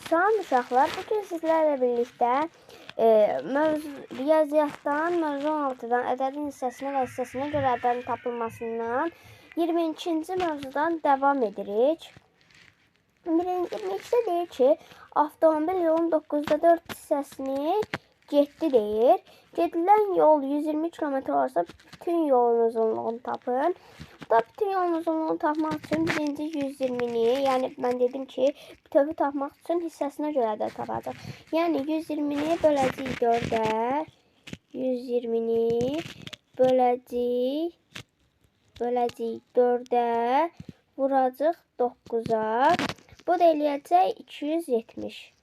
Salam uşaqlar, bugün sizlərlə birlikdə riyaziyyatdan mövzu 16-dan ədədin hissəsinə və hissəsinə görə ədədin tapılmasından 22-ci mövzudan davam edirik. 22-də deyir ki, avtomobil yolun 9'da 4 hissəsini getdi deyir. Gedilən yol 120 km olsa bütün yolun uzunluğunu tapın. Da bütün yolun uzunluğunu tapmaq üçün birinci 120'ni, yəni mən dedim ki, bütövi tapmaq üçün hissəsinə görə də tapacaq. Yəni 120'ni böləcəyik 4'ə, 120'ni böləcəyik 4'ə, vuracaq 9'a. Bu da eləyəcək 270.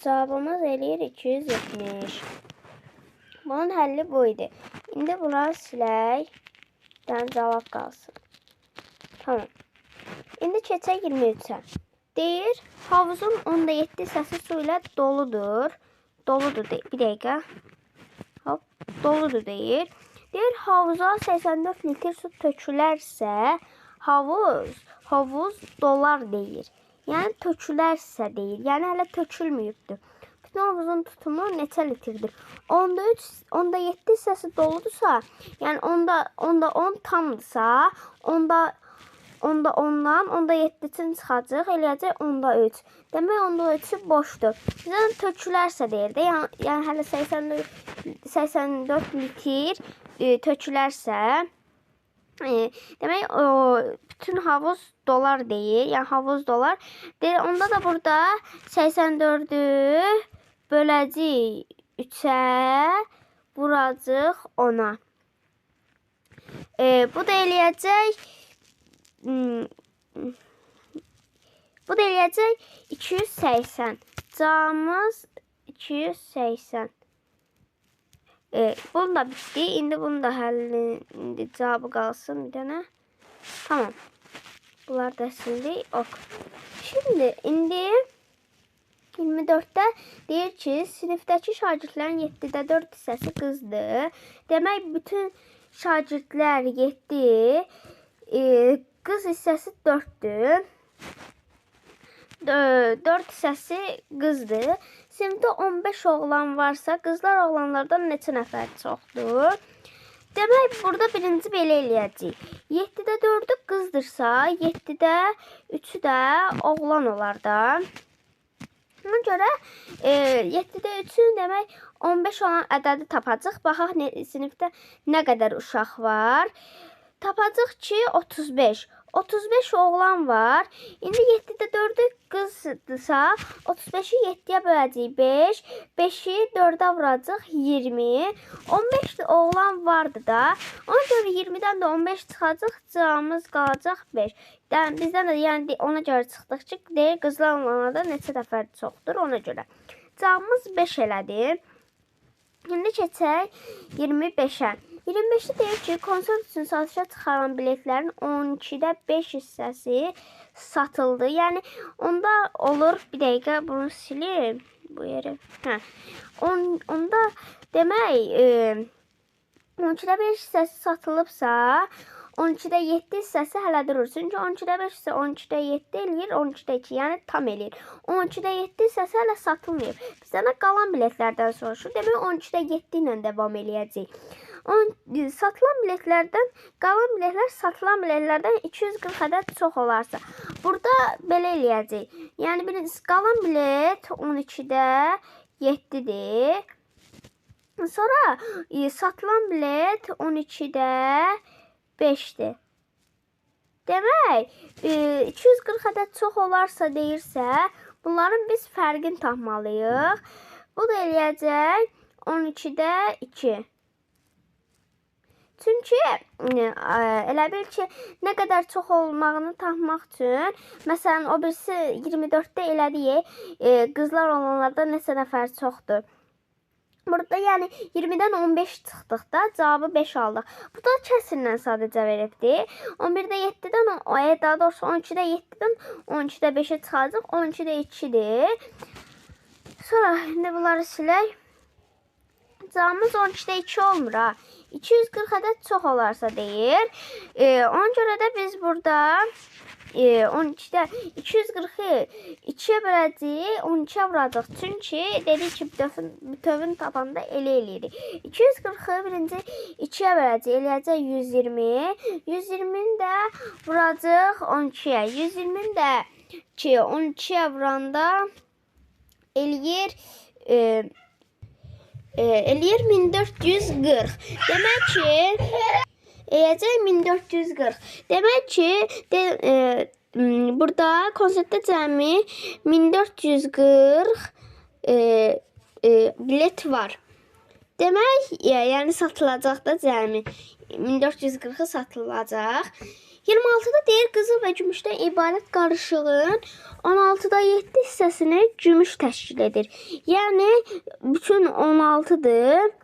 Cavabımız eləyir 270. Bunun həlli bu idi. İndi bunları silək. Cavab qalsın. Tamam. İndi keçək 23'ə. Deyir, havuzun 17 hissəsi su ilə doludur. Doludur deyir. Bir dəqiqə. Hop, doludur deyir. Deyir, havuza 84 litr su tökülərsə, havuz dolar deyir. Yəni tökülərsə deyir. Yəni hələ tökülməyibdir. Bütün havuzun tutumu neçə litrdir? Onda 7 hissəsi doludursa, yəni onda 10 tamdırsa, onda 7'sini çıxacaq, eləyəcək onda 3. Demək onda 3'ü boşdur. Bizdən tökülərsə deyir də, yəni hələ 84 litr tökülərsə, demək bütün havuz dolar deyir. Yəni havuz dolar deyir. Onda da burada 84'ü böləcəyik 3'ə, vuracaq 10'a. Bu da eləyəcək 280. Cavabımız 280. Bunu da bitdi. İndi bunu da həllində cavabı qalsın bir dənə. Tamam. Bunlar da sildik. Ok. Şimdi indi 24'də deyir ki, sinifdəki şagirdlərin 7'də 4 hissəsi qızdır. Demək, bütün şagirdlər 7, qız hissəsi 4'dür. 4 hissəsi qızdır. Sinifdə 15 oğlan varsa, qızlar oğlanlardan neçə nəfər çoxdur? Demək, burada birinci belə eləyəcək. 7'də 4'ü qızdırsa, 7'də 3'ü də oğlan olar da. Buna görə 7'də 3'ün demək 15 olan ədədi tapacaq. Baxaq sinifdə nə qədər uşaq var. Tapacaq ki 35. 35 oğlan var. İndi 7'də 4'ü qızdırsa 35'i 7'yə böləcəyik 5. 5'i 4'ə vuracaq 20. 15 oğlan vardı da. Ona görə 20'dən də 15 çıxacaq. Cavabımız qalacaq 5. Bizdən də yəni ona görə çıxdıq ki, deyir qızlar olanlarda neçə nəfər çoxdur ona görə. Cavabımız 5 elədi. İndi keçək 25'ə. 25'də deyir ki, konsert üçün satışa çıxaran biletlərin 12'də 5 hissəsi satıldı. Yəni onda olur, bir dəqiqə bunu silim bu yeri. Onda demək 12'də 5 hissəsi satılıbsa 12'də 7 hissəsi hələ durur. Çünki 12'də 5 hissə 12'də 7 eləyir, 12'də 2, yəni tam eləyir. 12'də 7 hissəsi hələ satılmayıb. Bizdən qalan biletlərdən soruşur. Demək 12'də 7 ilə davam eləyəcək. Satılan biletlərdən, qalan biletlər satılan biletlərdən 240 ədəd çox olarsa. Burada belə eləyəcək. Yəni birincisi qalan bilet 12'də 7'dir. Sonra satılan bilet 12'də 5'dir. Demək 240 ədəd çox olarsa deyirsə, bunların biz fərqini tapmalıyıq. Bu da eləyəcək 12'də 2. Çünki elə bil ki, nə qədər çox olmağını tapmaq üçün, məsələn, o birisi 24'də elədik, qızlar olanlarda neçə nəfər çoxdur. Burada yəni 20'dən 15 çıxdıqda cavabı 5 aldıq. Bu da kəsrlə sadəcə veribdi. 11'də 7'dən, daha doğrusu 12'də 7'dən 12'də 5'ə çıxacaq. 12'də 2'dir. Sonra indi bunları silək. Cavabımız 12'də 2 olmur ha. 240 ədəd çox olarsa deyir. Ona görə də biz burada 12-də 240-ı 2-yə böləcəyik, 12-yə vuracaq. Çünki dedik ki, bütövün tapanda elə eləyirik. 240-ı birinci 2-yə böləcək, eləyəcək 120. 120-ni də vuracaq 12-yə. 120-ni də 12-yə vuranda eləyir 1440. Demək ki, eləyəcək 1440. Demək ki, burada konsertdə cəmi 1440 bilet var. Demək, yəni satılacaq da cəmi 1440-ı satılacaq. 26-da deyir qızıl və gümüşdən ibarət qarışığın 16-da 7 hissəsini gümüş təşkil edir. Yəni bütün 16-dır.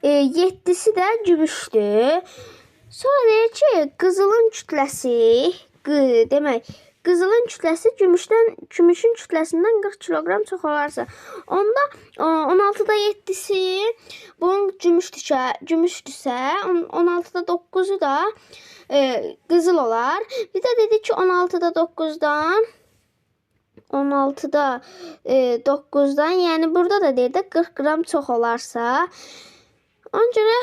7-si də gümüşdür. Sonra deyir ki, qızılın kütləsi, demək, qızılın kütləsi gümüşün kütləsindən 40 kiloqram çox olarsa, onda 16-da 7-si bunun gümüşdürsə, 16-da 9-u da qızıl olar. Bir də dedi ki, 16-da 9-dan, yəni burada da deyir də 40 qram çox olarsa, ona görə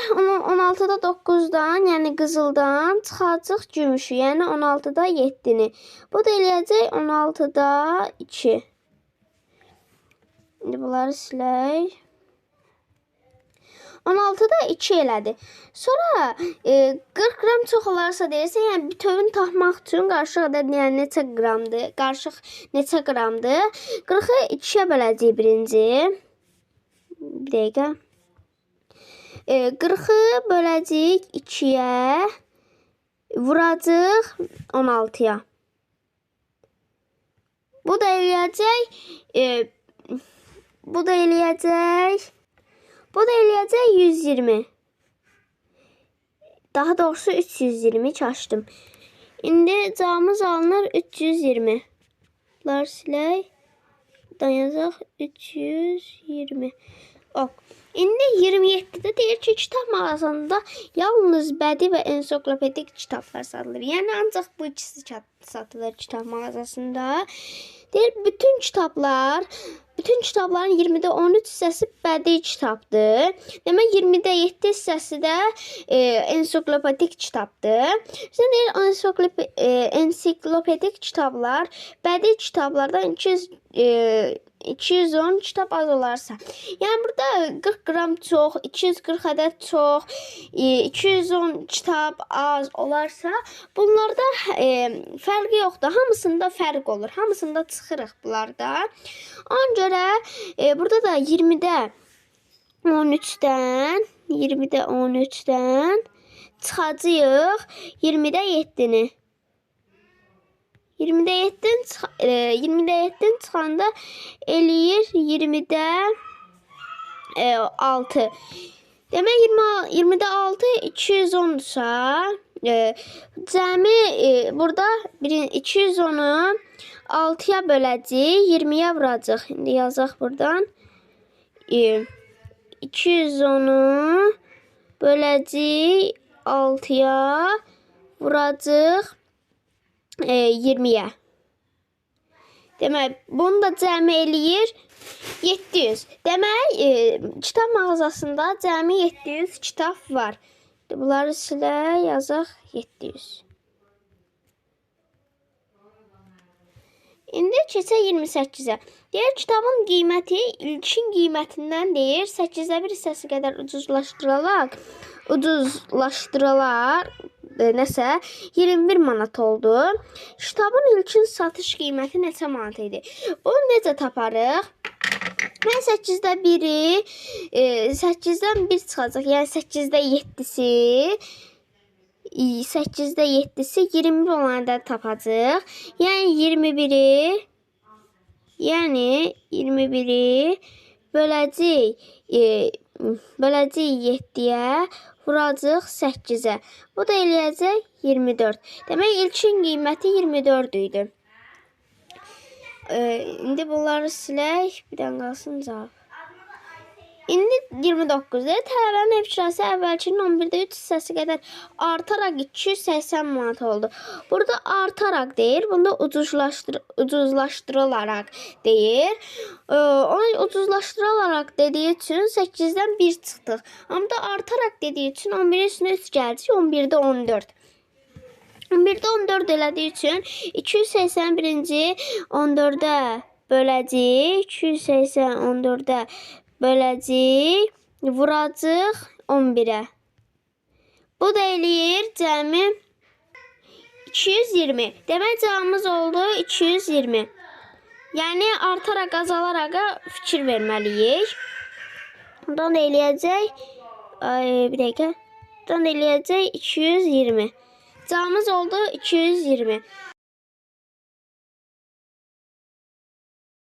16-da 9-dan, yəni qızıldan çıxacaq gümüşü, yəni 16-da 7-ni. Bu da eləyəcək 16-da 2. İndi bunları silək. 16-da 2 elədi. Sonra 40 qram çox olarsa deyirsə, yəni bütövünü tapmaq üçün qarışıq ədəd yəni neçə qramdır? Qarışıq neçə qramdır? 40-ı 2-yə böləcəyik birinci. Bir dəqiqə. 40-ı böləcəyik 2-yə. Vuracaq 16-ya. Bu da eləyəcək 120. Daha doğrusu 320 çaşdım. İndi cavabımız alınır 320. Bunları silək. Buradan yazaq 320. Ok. İndi 27-də deyir ki, kitab mağazasında yalnız bədii və ensiklopedik kitablar satılır. Yəni ancaq bu ikisi satılır kitab mağazasında. Deyir bütün kitabların 20-də 13 hissəsi bədii kitabdır. Demək 20-də 7 hissəsi də ensiklopedik kitabdır. Bizə deyir ensiklopedik kitablar bədii kitablardan 210 kitab az olarsa. Yəni burada 40 qram çox, 240 ədəd çox, 210 kitab az olarsa, bunlarda fərqi yoxdur. Hamısında fərq olur. Hamısında çıxırıq bunlarda. Ona görə burada da 20-də 13-dən çıxacağıq 20-də 7-ni. 20-də 7-dən çıxanda eləyir 20-də 6. Demək 20-də 6 210-sa, cəmi burada 210-u 6-ya böləcəyik, 20-yə vuracaq. İndi yazaq buradan. 210-u böləcəyik 6-ya, vuracaq 20-yə. Demək, bunu da cəmi eləyir 700. Demək, kitab mağazasında cəmi 700 kitab var. Bunları silə, yazaq 700. İndi keçək 28-ə. Deyir, kitabın qiyməti ilkin qiymətindən deyir 8-də 1 hissəsi qədər ucuzlaşdırılar nəsə 21 manat oldu. Kitabın ilkin satış qiyməti neçə manat idi? Bunu necə taparıq? Mən 8-də 1-i 8-dən 1 çıxacaq. Yəni 8-də 7-si 21 olan ədəd tapacaq. Yəni 21-i böləcəyik 7-yə, vuracaq 8-ə. Bu da eləyəcək 24. Demək, ilkin qiyməti 24 idi. İndi bunları silək. Bir dənə qalsın cavab. İndi 29-dur. Tələbənin ev kirası əvvəlkinin 11-də 3 hissəsi qədər artaraq 280 manat oldu. Burada artaraq deyir, bunda ucuzlaşdırılaraq deyir. Onu ucuzlaşdırılaraq dediyi üçün 8-dən 1 çıxdıq. Amma da artaraq dediyi üçün 11-in üstünə 3 gəldi, 11-də 14. 11-də 14 elədiyi üçün 281-ci 14-ə böləcəyik. 280-14-ə böləcəyik. Vuracaq 11-ə. Bu da eləyir cəmi 220. Demək cavabımız oldu 220. Yəni artaraq azalaraq fikir verməliyik. Bundan eləyəcək bir dəqiqə. Bundan eləyəcək 220. Cavabımız oldu 220.